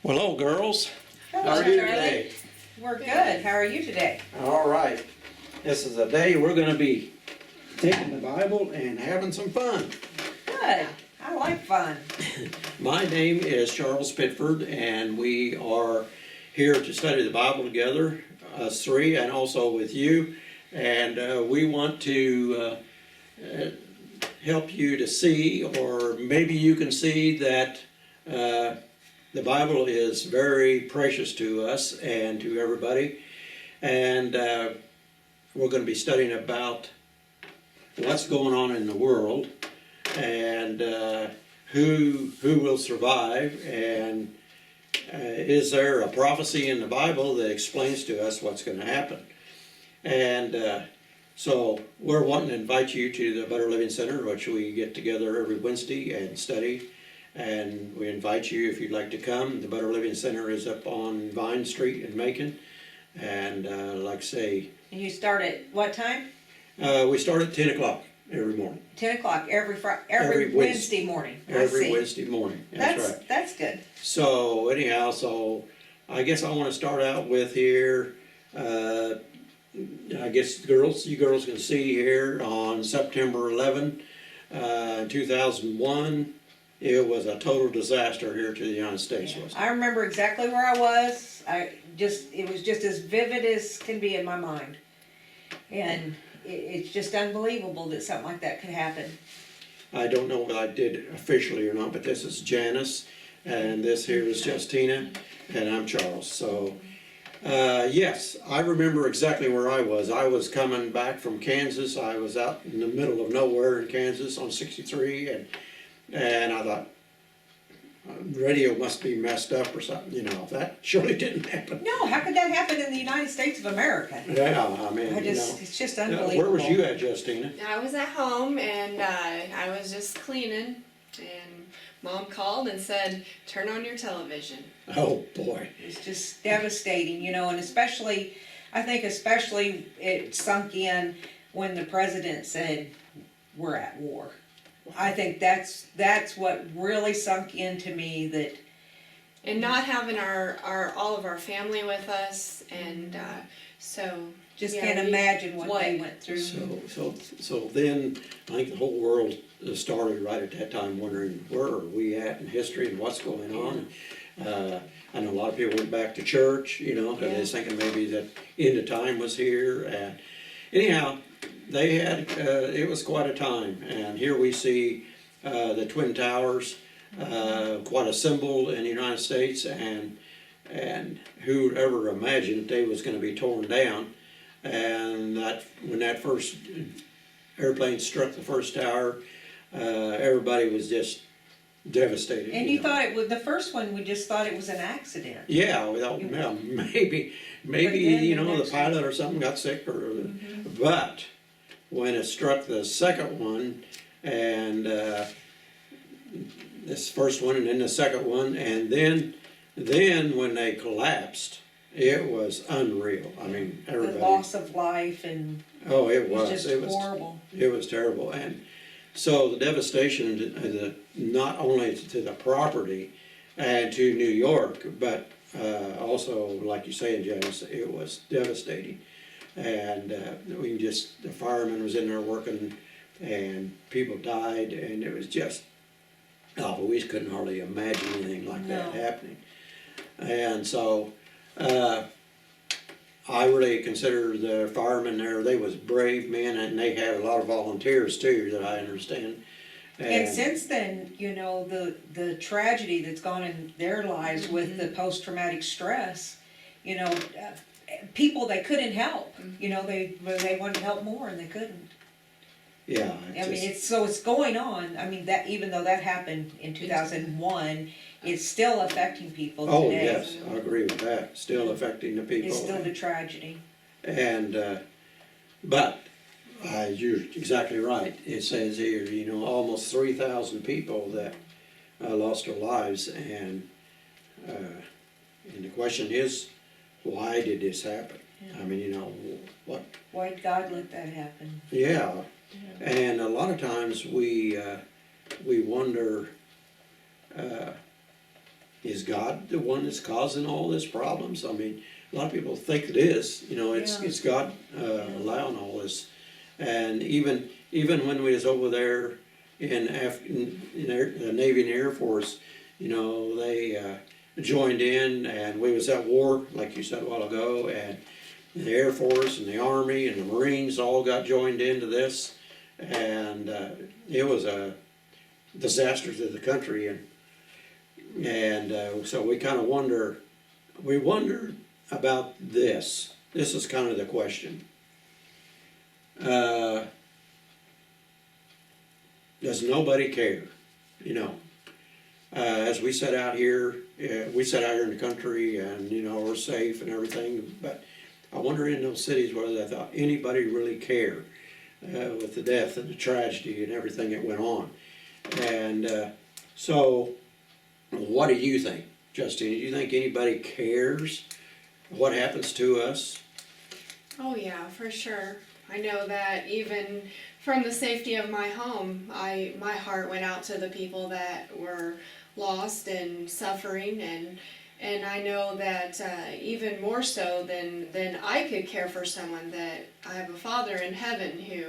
Well, hello, girls. Hello, How are you Charlie. today? We're good. How are you today? All right. This is a day we're going to be taking the Bible and having some fun. Good. I like fun. My name is Charles Pitford, and we are here to study the Bible together, us three, and also with you. And we want to help you to see, or maybe you can see that the Bible is very precious to us and to everybody. And we're going to be studying about what's going on in the world and who will survive, and is there a prophecy in the Bible that explains to us what's going to happen. And so we're wanting to invite you to the Better Living Center, which we get together every Wednesday and study. And we invite you if you'd like to come. The Better Living Center is up on Vine Street in Macon. And like I say... And you start at what time? We start at 10 o'clock every morning. 10 o'clock every Every Wednesday morning. Every Wednesday morning. That's right. That's good. So anyhow, I guess I want to start out with here. I guess you girls can see here on September 11, 2001. It was a total disaster here to the United States. Yeah. I remember exactly where I was. It was just as vivid as can be in my mind. And it's just unbelievable that something like that could happen. I don't know what I did officially or not, but this is Janice, and this here is Justina, and I'm Charles. So, yes, I remember exactly where I was. I was coming back from Kansas. I was out in the middle of nowhere in Kansas on 63, and I thought, radio must be messed up or something, that surely didn't happen. No, how could that happen in the United States of America? Yeah, I mean, it's just unbelievable. Where was you at, Justina? I was at home, and I was just cleaning, and Mom called and said, turn on your television. Oh, boy. It's just devastating, and especially it sunk in when the president said, we're at war. I think that's what really sunk into me, that. And not having all of our family with us, and so. Just can't imagine what they went through. So then, I think the whole world started right at that time wondering where are we at in history and what's going on. I know a lot of people went back to church, because they was thinking maybe that end of time was here. And anyhow, they had it was quite a time. And here we see the Twin Towers, quite a symbol in the United States, and who'd ever imagined they was going to be torn down. And when that first airplane struck the first tower, everybody was just devastated. And you thought it was the first one. We just thought it was an accident. Yeah, maybe the pilot or something got sick, but when it struck the second one, and this first one, and then the second one, and then when they collapsed. It was unreal. I mean, everybody. The loss of life and. Oh, it was. Just horrible. It was terrible, and so the devastation, not only to the property and to New York, but also, like you say, Janice, it was devastating. And the fireman was in there working, and people died, and it was just, we couldn't hardly imagine anything like that happening. And so. I really consider the firemen there, they was brave men, and they had a lot of volunteers too, that I understand. And since then, the tragedy that's gone in their lives with the post-traumatic stress, people they couldn't help, they wanted to help more and they couldn't. Yeah. It's going on. I mean, that even though that happened in 2001, it's still affecting people today. Oh, yes, I agree with that. Still affecting the people. It's still the tragedy. And, but you're exactly right. It says here, almost 3,000 people that lost their lives. And the question is, why did this happen? Yeah. I mean, what? Why did God let that happen? Yeah. And a lot of times we wonder, is God the one that's causing all this problems? I mean, a lot of people think it is, Yeah. it's God, allowing all this. And even when we was over there in the Navy and Air Force, they, joined in, and we was at war, like you said a while ago, and the Air Force and the Army and the Marines all got joined into this, and it was a disaster to the country, and so we kind of wonder about this. This is kind of the question. Does nobody care? As we set out here, we set out here in the country, and we're safe and everything. But I wonder in those cities whether they thought anybody really cared with the death and the tragedy and everything that went on. And so, what do you think, Justine? Do you think anybody cares what happens to us? Oh yeah, for sure. I know that even from the safety of my home, my heart went out to the people that were lost and suffering, and I know that even more so than I could care for someone, that I have a Father in heaven who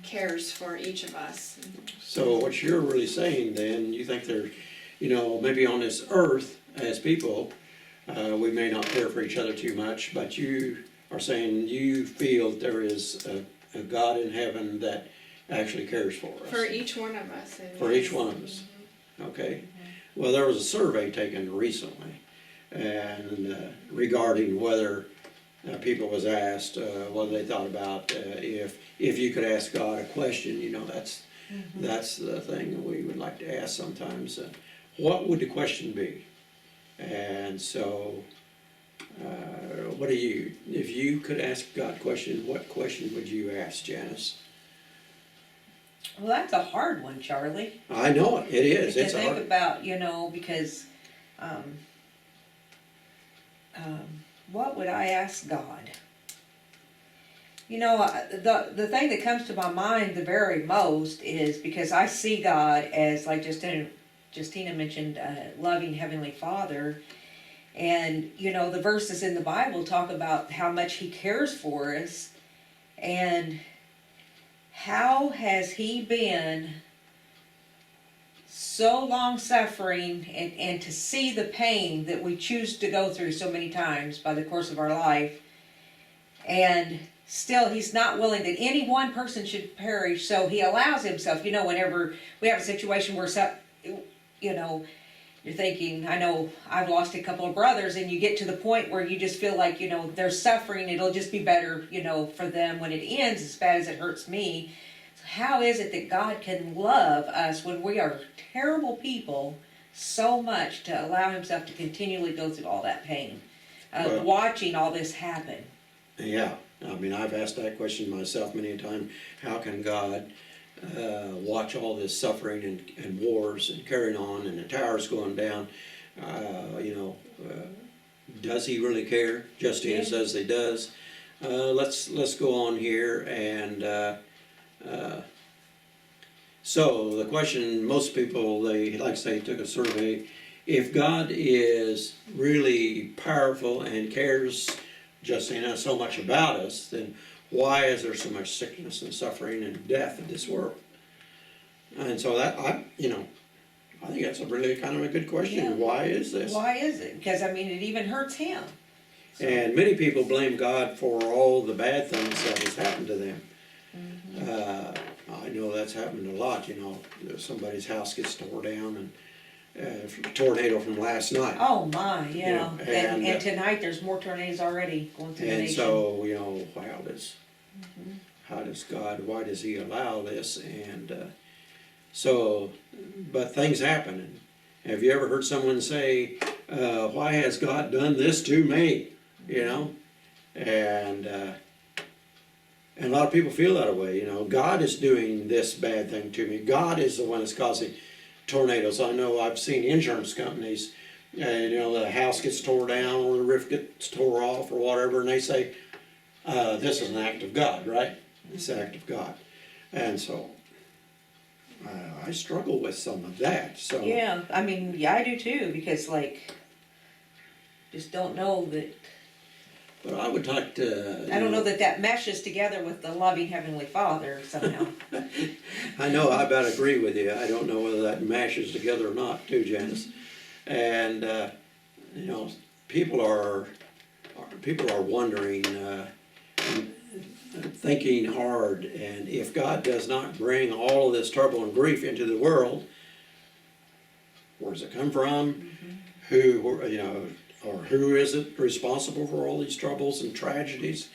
cares for each of us. So what you're really saying then, you think there, maybe on this earth as people, we may not care for each other too much, but you are saying you feel there is a God in heaven that actually cares for us. For each one of us. For each one of us. Okay. Well, there was a survey taken recently, and regarding whether people was asked what they thought about if you could ask God a question. That's the thing that we would like to ask sometimes. What would the question be? And so, if you could ask God a question, what question would you ask, Janice? Well, that's a hard one, Charlie. I know it is. To It's think hard. about, because what would I ask God? The thing that comes to my mind the very most is because I see God as, like Justina mentioned, loving Heavenly Father. And, the verses in the Bible talk about how much He cares for us. And how has He been so long suffering, and to see the pain that we choose to go through so many times by the course of our life, and still He's not willing that any one person should perish, so He allows Himself, whenever we have a situation where you're thinking, I know I've lost a couple of brothers, and you get to the point where you just feel like, they're suffering, it'll just be better, for them when it ends, as bad as it hurts me. So how is it that God can love us when we are terrible people so much to allow Himself to continually go through all that pain, Well- watching all this happen? Yeah, I mean, I've asked that question myself many a time. How can God watch all this suffering and wars and carrying on, and the towers going down? Does He really care? Justina Yeah. says He does. Let's go on here, and so the question, most people, they like to say, took a survey. If God is really powerful and cares, Justina, so much about us, then why is there so much sickness and suffering and death in this world? And so I think that's a really kind of a good question. Yeah. Why is this? Why is it? Because, it even hurts Him. So, And many people blame God for all the bad things that has happened to them. I know that's happened a lot. Somebody's house gets tore down, and from a tornado from last night. oh my, yeah. Yeah, and, And tonight there's more tornadoes already going through the And nation. so, how does God, why does He allow this? And but things happen. Have you ever heard someone say, why has God done this to me? And a lot of people feel that way. God is doing this bad thing to me. God is the one that's causing tornadoes. I know I've seen insurance companies, the house gets tore down or the roof gets tore off or whatever, and they say, this is an act of God, right? It's an act of God. And so I struggle with some of that. So Yeah, I do too, because Just don't know that, But I would like to. I don't know that that meshes together with the loving Heavenly Father somehow. I know, I about agree with you. I don't know whether that mashes together or not too, Janice. And, you know, people are wondering, thinking hard, and if God does not bring all of this trouble and grief into the world, where does it come from? Who, you know, or who is it responsible for all these troubles and tragedies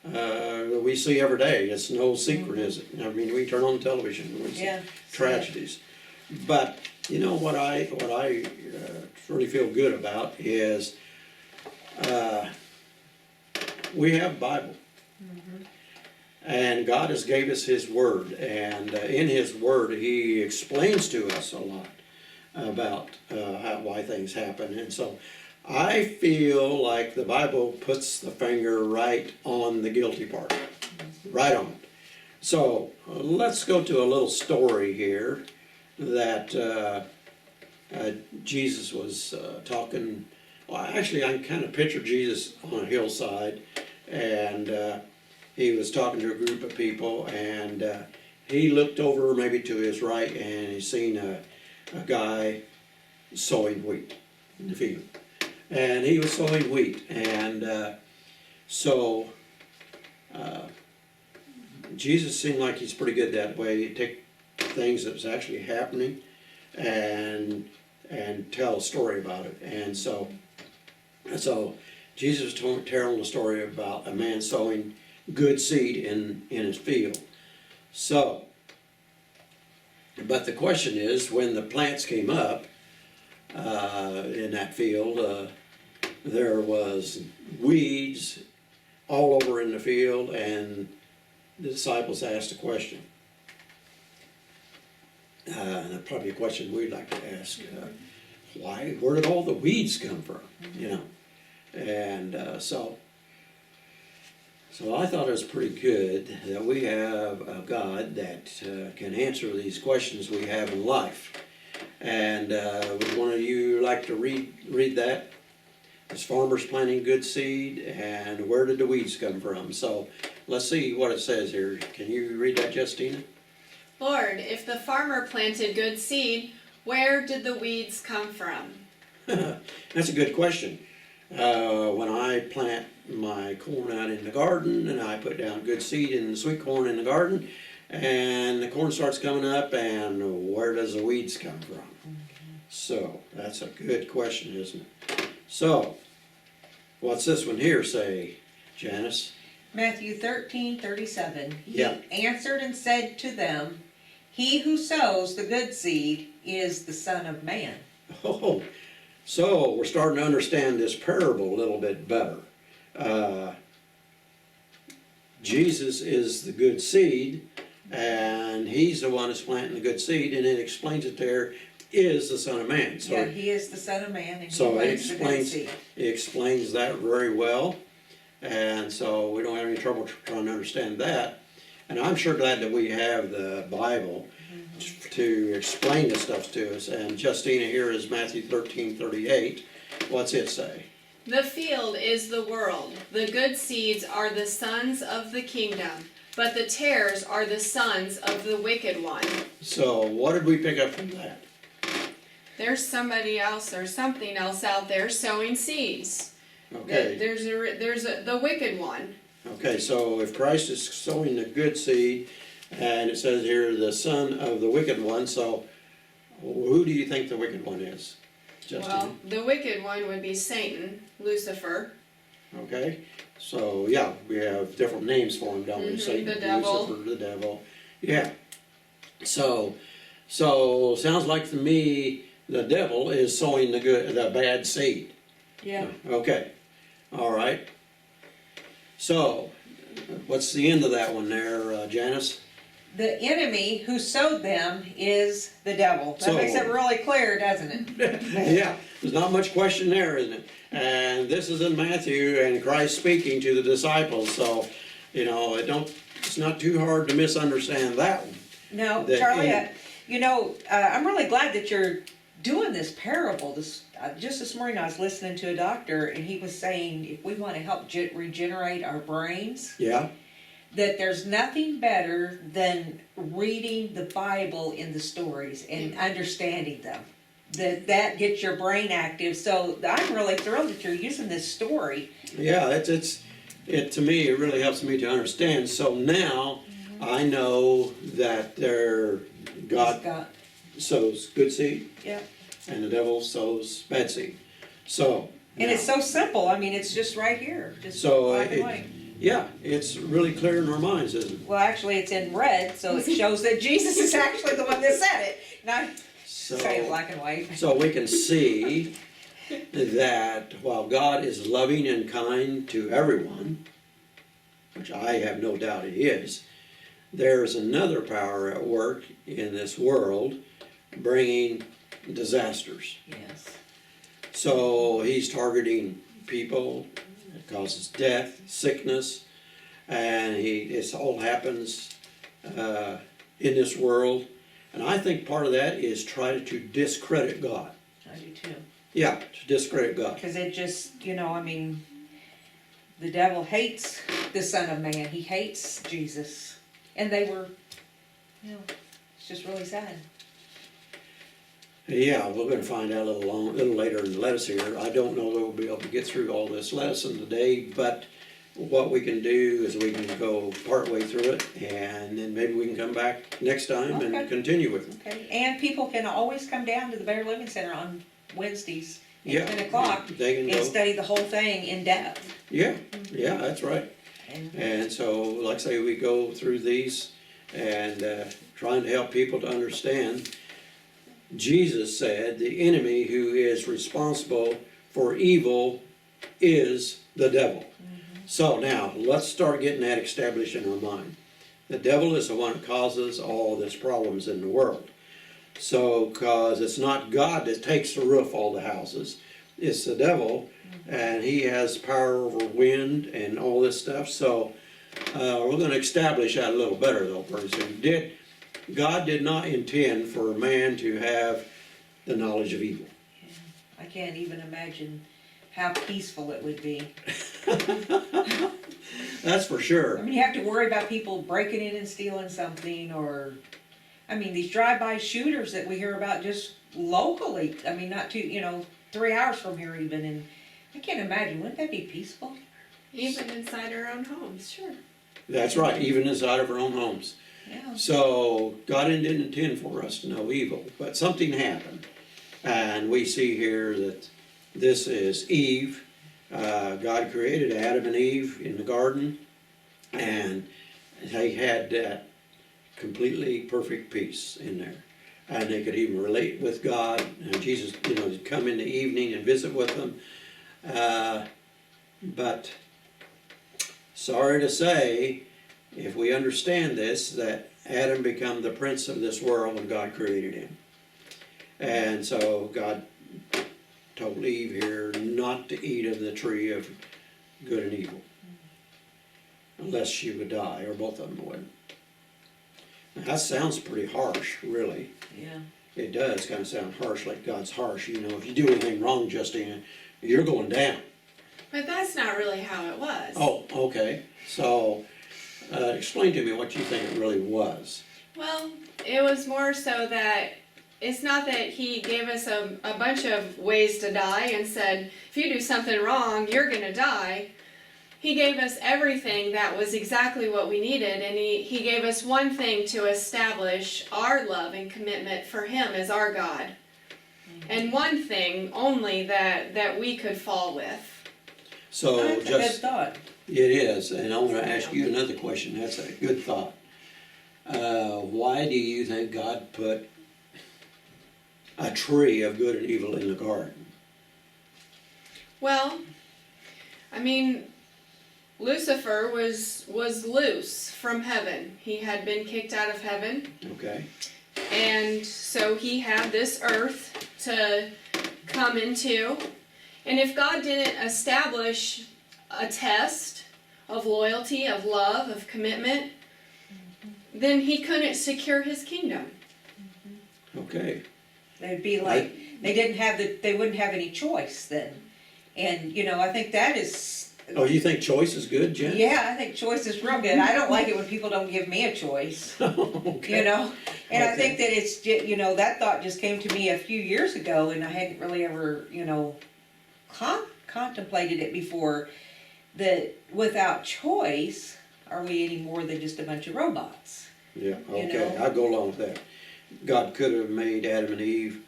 that we see every day? It's no secret, is it? I mean, we turn on the television and we see Yeah. tragedies. But you know what I really feel good about is we have a Bible, and God has gave us His Word, and in His Word He explains to us a lot about why things happen, and so I feel like the Bible puts the finger right on the guilty part, right on it. So let's go to a little story here that Jesus was talking. Well, actually, I kind of picture Jesus on a hillside, and he was talking to a group of people, and he looked over maybe to his right, and he seen a guy sowing wheat in the field. And he was sowing wheat, and so Jesus seemed like he's pretty good that way. He'd take things that was actually happening and tell a story about it. And so Jesus was telling a story about a man sowing good seed in his field. So, but the question is, when the plants came up in that field, there was weeds all over in the field, and the disciples asked a question. And probably a question we'd like to ask. Where did all the weeds come from? You know, and so I thought it was pretty good that we have a God that can answer these questions we have in life. And would one of you like to read that? As farmers planting good seed, and where did the weeds come from? So let's see what it says here. Can you read that, Justina? Lord, if the farmer planted good seed, where did the weeds come from? That's a good question. When I plant my corn out in the garden, and I put down good seed in the sweet corn in the garden, and the corn starts coming up, and where does the weeds come from? So that's a good question, isn't it? So, what's this one here say, Janice? Matthew 13:37. Yeah. He answered and said to them, "He who sows the good seed is the Son of Man." Oh, so we're starting to understand this parable a little bit better. Jesus is the good seed, and he's the one that's planting the good seed, and it explains it there is the Son of Man. So Yeah, he is the Son of Man, and he so it plants the good seed. explains that very well, and so we don't have any trouble trying to understand that. And I'm sure glad that we have the Bible to explain this stuff to us. And Justina, here is Matthew 13:38. What's it say? The field is the world. The good seeds are the sons of the kingdom, but the tares are the sons of the wicked one. So what did we pick up from that? There's somebody else or something else out there sowing seeds. Okay. There's the wicked one. Okay, so if Christ is sowing the good seed, and it says here the son of the wicked one, so who do you think the wicked one is? Justin? Well, the wicked one would be Satan, Lucifer. Okay, so yeah, we have different names for him, don't we? Satan, the devil. Lucifer, the devil. Yeah. So sounds like to me the devil is sowing the bad seed. Yeah. Okay. All right. So, what's the end of that one there, Janice? The enemy who sowed them is the devil. That makes it really clear, doesn't it? Yeah, there's not much question there, isn't it? And this is in Matthew, and Christ speaking to the disciples, so, you know, it's not too hard to misunderstand that one. No, The Charlie, enemy. I'm really glad that you're doing this parable, just this morning I was listening to a doctor and he was saying if we want to help regenerate our brains, Yeah, that there's nothing better than reading the Bible in the stories and understanding them. That gets your brain active. So I'm really thrilled that you're using this story. yeah, it to me, it really helps me to understand. So now I know that God sows good seed Yeah. and the devil sows bad seed. So. And it's now- so simple. I mean, it's just right here. Just So, black and white. yeah, it's really clear in our minds, isn't it? Well, actually, it's in red, so it shows that Jesus is actually the one that said it, not say black and white. So we can see that while God is loving and kind to everyone, which I have no doubt He is, there's another power at work in this world bringing disasters. Yes. So He's targeting people. It causes death, sickness, and it all happens in this world. And I think part of that is try to discredit God. I do too. Yeah, to discredit God. Because it just, I mean, the devil hates the Son of Man. He hates Jesus. And they were, it's just really sad. Yeah, we're going to find out a little later in the lesson here. I don't know that we'll be able to get through all this lesson today, but what we can do is we can go partway through it, and then maybe we can come back next time Okay. and continue with it. Okay. And people can always come down to the Better Living Center on Wednesdays at Yeah, 10 o'clock they can and go. study the whole thing in depth. Yeah, that's right. And so, like I say, we go through these and trying to help people to understand. Jesus said the enemy who is responsible for evil is the devil. So now, let's start getting that established in our mind. The devil is the one who causes all these problems in the world. So, because it's not God that takes the roof off the houses, it's the devil, and he has power over wind and all this stuff. So, we're going to establish that a little better, though, pretty soon. God did not intend for man to have the knowledge of evil. I can't even imagine how peaceful it would be. That's for I sure. mean, you have to worry about people breaking in and stealing something, or, I mean, these drive-by shooters that we hear about just locally. I mean, not too, 3 hours from here even, and I can't imagine, wouldn't that be peaceful? Even inside our own homes, sure. That's right, even inside of our own homes. Yeah. So God didn't intend for us to know evil, but something happened. And we see here that this is Eve. God created Adam and Eve in the garden, and they had that completely perfect peace in there. And they could even relate with God. And Jesus, would come in the evening and visit with them. But sorry to say, if we understand this, that Adam became the prince of this world when God created him. And so God told Eve here not to eat of the tree of good and evil, unless she would die, or both of them would. Now, that sounds pretty harsh, really. Yeah. It does kind of sound harsh, like God's harsh. If you do anything wrong, Justine, you're going down. But that's not really how it was. Oh, okay. So, explain to me what you think it really was. Well, it was more so that it's not that he gave us a bunch of ways to die and said, if you do something wrong, you're going to die. He gave us everything that was exactly what we needed, and he gave us one thing to establish our love and commitment for him as our God. And one thing only that we could fall with. So, That's a good thought. it is, and I want to ask you another question. That's a good thought. Why do you think God put a tree of good and evil in the garden? Well, I mean, Lucifer was loose from heaven. He had been kicked out of heaven. Okay. And so he had this earth to come into. And if God didn't establish a test of loyalty, of love, of commitment, then he couldn't secure his kingdom. Okay. They'd be like, they wouldn't have any choice then. And, I think that is, Oh, you think choice is good, Jen? yeah, I think choice is real good. I don't like it when people don't give me a choice, Okay. And I Okay. think that it's, that thought just came to me a few years ago, and I hadn't really ever, contemplated it before, that without choice, are we any more than just a bunch of robots? Yeah, okay, know? I'll go along with that. God could have made Adam and Eve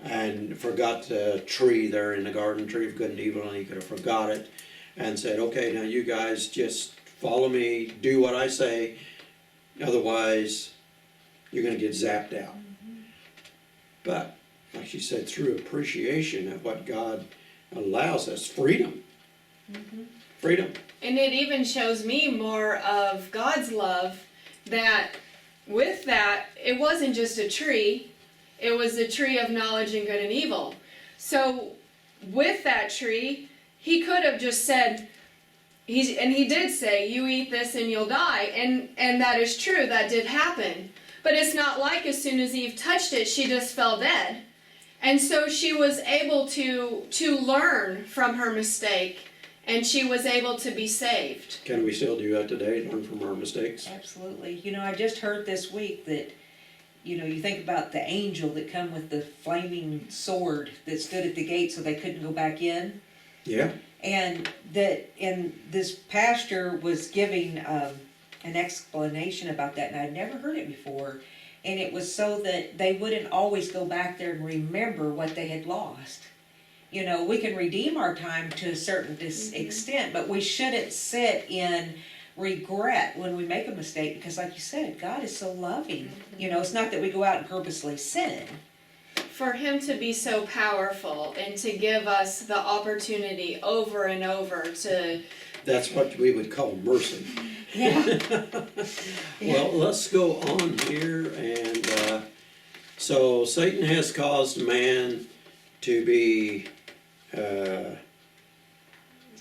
and forgot the tree there in the garden, tree of good and evil, and he could have forgot it and said, okay, now you guys just follow me, do what I say, otherwise you're gonna get zapped out. But, like she said, through appreciation of what God allows us, freedom. Freedom. And it even shows me more of God's love, that with that, it wasn't just a tree, it was a tree of knowledge and good and evil. So with that tree, he could have just said, and he did say, you eat this and you'll die. And that is true, that did happen. But it's not like as soon as Eve touched it, she just fell dead. And so she was able to learn from her mistake, and she was able to be saved. Can we still do that today, learn from our mistakes? Absolutely. I just heard this week that, you think about the angel that come with the flaming sword that stood at the gate so they couldn't go back in. Yeah. And this pastor was giving an explanation about that, and I'd never heard it before. And it was so that they wouldn't always go back there and remember what they had lost. We can redeem our time to a certain extent, but we shouldn't sit in regret when we make a mistake, because like you said, God is so loving. It's not that we go out and purposely sin. For him to be so powerful and to give us the opportunity over and over to... That's what we would call mercy. Yeah. Well, let's go on here, and so Satan has caused man to be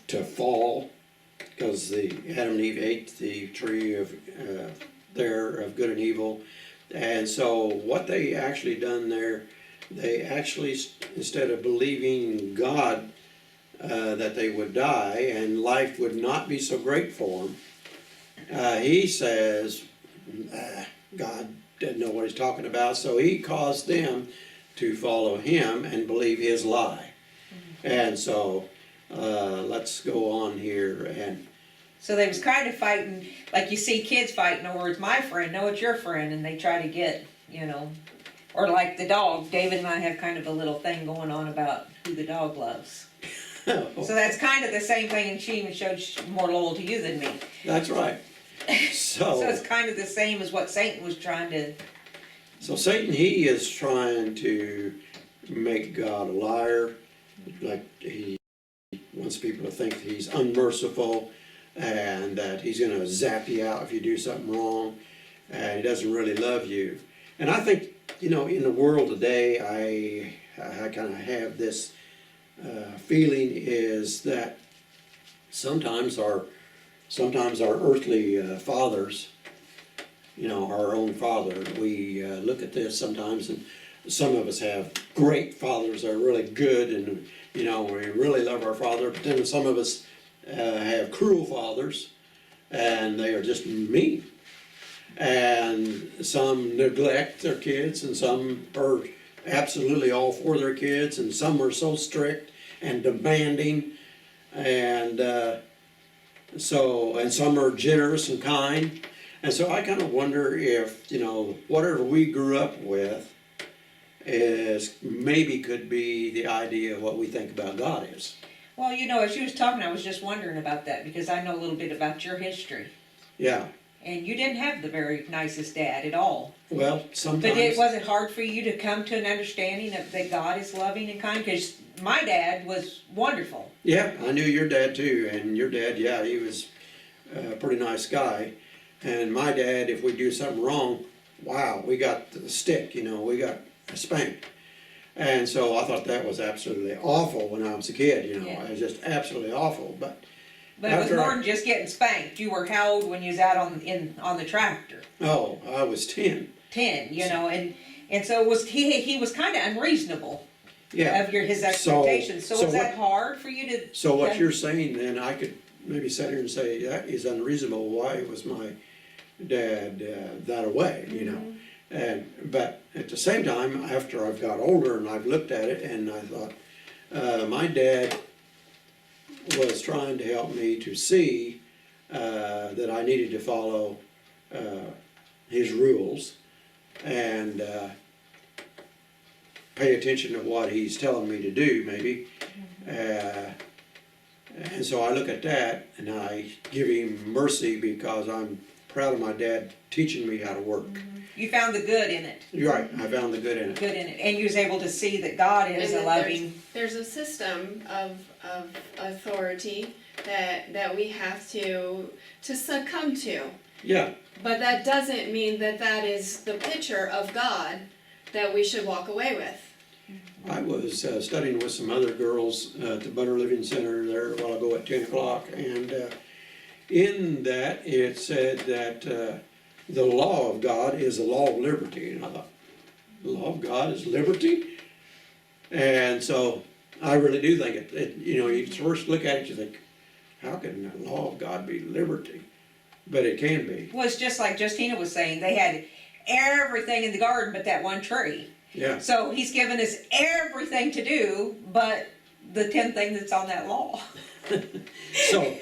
to fall because the Adam and Eve ate the tree of of good and evil, and so what they actually done there, they actually, instead of believing God that they would die and life would not be so great for them, he says God didn't know what he's talking about, so he caused them to follow him and believe his lie. And so let's go on here. And So they was kind of fighting, like you see kids fighting over, it's my friend, no, it's your friend, and they try to get, or like the dog. David and I have kind of a little thing going on about who the dog loves. So that's kind of the same thing, and she even showed she's more loyal to you than me. that's right. So it's kind of the same as what Satan was trying to. So Satan, he is trying to make God a liar, like he wants people to think that he's unmerciful and that he's going to zap you out if you do something wrong, and he doesn't really love you. And I think, in the world today, I kind of have this feeling is that sometimes our earthly fathers, our own father, we look at this sometimes, and some of us have great fathers that are really good, and we really love our father, but then some of us have cruel fathers, and they are just mean, and some neglect their kids, and some are absolutely all for their kids, and some are so strict and demanding, and some are generous and kind. And so I kind of wonder if, whatever we grew up with maybe could be the idea of what we think about God is. Well, as you was talking, I was just wondering about that, because I know a little bit about your history. Yeah. And you didn't have the very nicest dad at all. Well, sometimes. But was it hard for you to come to an understanding of that God is loving and kind? Because my dad was wonderful. Yeah, I knew your dad too, and your dad, yeah, he was a pretty nice guy. And my dad, if we do something wrong, wow, we got the stick, we got spanked. And so I thought that was absolutely awful when I was a kid, Yeah. It was just absolutely awful. But it was more than just getting spanked. You were how old when you was out on the tractor? Oh, I was 10. 10, and And so he was kind of unreasonable Yeah. of his expectations. So was that hard for you to? So what you're saying then, I could maybe sit here and say, that is unreasonable, why was my dad that way, you know? But at the same time, after I've got older and I've looked at it and I thought, my dad was trying to help me to see that I needed to follow his rules and pay attention to what he's telling me to do, maybe. And so I look at that and I give him mercy because I'm proud of my dad teaching me how to work. You found the good in it. You're right, I found the good in it. Good in it. And you was able to see that God is And a that loving. there's a system of authority that we have to succumb to. Yeah, But that doesn't mean that that is the picture of God that we should walk away with. I was studying with some other girls at the Butter Living Center there a while ago at 10 o'clock, and in that it said that the law of God is the law of liberty. And I thought, the law of God is liberty? And so I really do think it, you know, you first look at it, you think, how can the law of God be liberty? But it can be. Well, it's just like Justina was saying, they had everything in the garden but that one tree. Yeah. So he's given us everything to do but the 10 things that's on that law. So,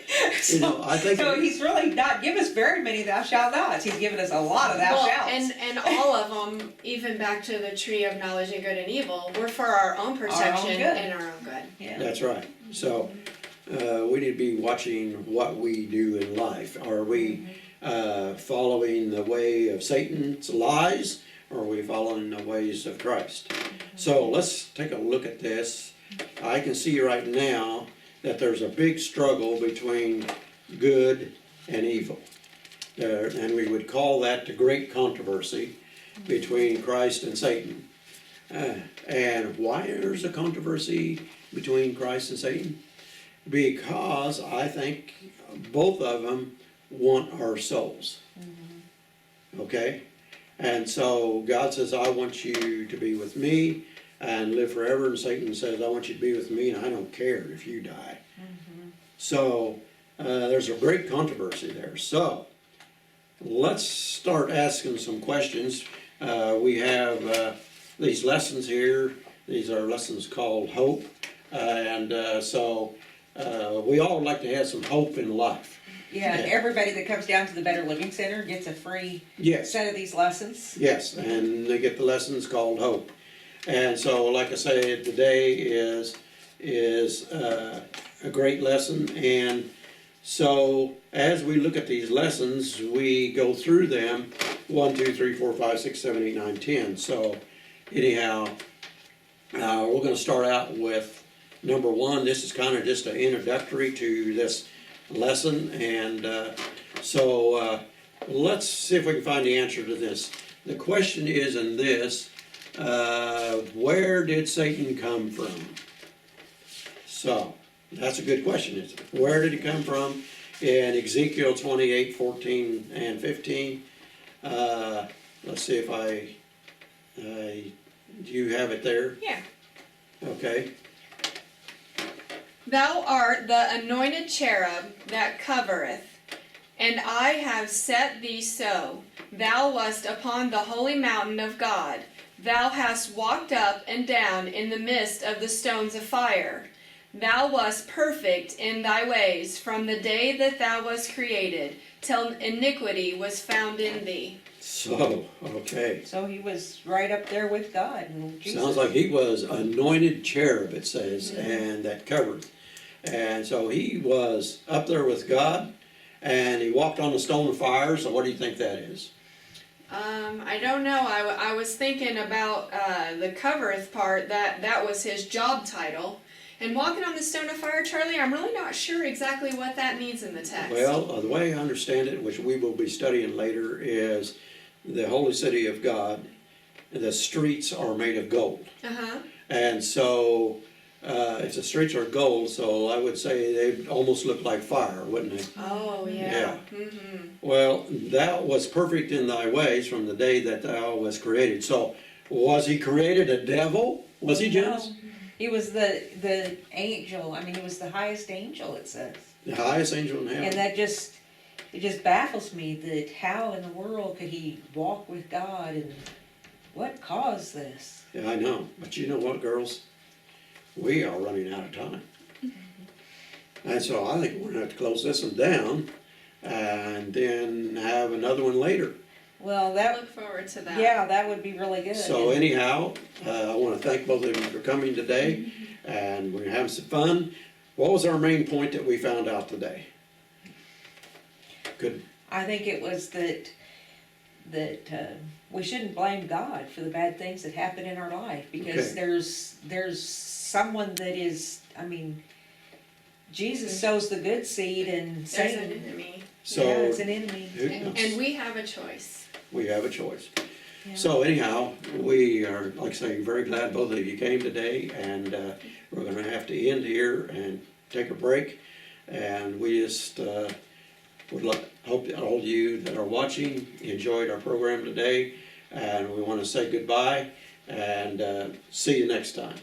you know, I think. So he's really not given us very many thou shalt nots. He's given us a lot of thou shalts. And all of them, even back to the tree of knowledge of good and evil, were for our own protection good. and our own good. Yeah. That's right. So we need to be watching what we do in life. Are we following the way of Satan's lies, or are we following the ways of Christ? So let's take a look at this. I can see right now that there's a big struggle between good and evil. And we would call that the great controversy between Christ and Satan. And why there's a controversy between Christ and Satan? Because I think both of them want our souls. Okay? And so God says, I want you to be with me and live forever. And Satan says, I want you to be with me and I don't care if you die. So there's a great controversy there. So let's start asking some questions. We have these lessons here. These are lessons called hope. So we all like to have some hope in life. Yeah, and everybody that comes down to the Better Living Center gets a free Yes. set of these lessons. Yes, and they get the lessons called hope. And so, like I say, today is a great lesson. And so, as we look at these lessons, we go through them 1, 2, 3, 4, 5, 6, 7, 8, 9, 10. So, anyhow, we're going to start out with number 1. This is kind of just an introductory to this lesson. And so, let's see if we can find the answer to this. The question is in this. Where did Satan come from? So, that's a good question, isn't it? Where did he come from? In Ezekiel 28, 14 and 15. Let's see if do you have it there? Yeah. Okay. Thou art the anointed cherub that covereth, and I have set thee so. Thou wast upon the holy mountain of God. Thou hast walked up and down in the midst of the stones of fire. Thou wast perfect in thy ways from the day that thou wast created, till iniquity was found in thee. So, okay. So he was right up there with God and Jesus. Sounds like he was anointed cherub, it says, and that covered. And so he was up there with God, and he walked on the stone of fire. So what do you think that is? I don't know. I was thinking about the covereth part, that was his job title. And walking on the stone of fire, Charlie, I'm really not sure exactly what that means in the text. Well, the way I understand it, which we will be studying later, is the holy city of God, the streets are made of gold. Uh-huh. And so, if the streets are gold, so I would say they almost look like fire, wouldn't they? Oh, yeah. Yeah. Mm-hmm. Well, thou was perfect in thy ways from the day that thou was created. So, Was he created a devil? Was he, Janice? No, he was the angel, I mean, he was the highest angel, it says. The highest angel in heaven. And that just, it just baffles me that how in the world could he walk with God and what caused this? Yeah, I know, but you know what, girls? We are running out of time. And so I think we're gonna have to close this one down and then have another one later. Well, I that, look forward to that. yeah, that would be really good. So anyhow, I wanna thank both of you for coming today, and we're having some fun. What was our main point that we found out today? Good, I think it was that we shouldn't blame God for the bad things that happen in our life, because Okay. there's someone that is, I mean, Jesus sows the good seed and There's Satan, an enemy, so. yeah, it's an enemy. and we have a choice. We have a choice. Yeah. So anyhow, we are, like I say, very glad both of you came today, and we're gonna have to end here and take a break. And we just hope that all of you that are watching enjoyed our program today, and we wanna say goodbye and see you next time.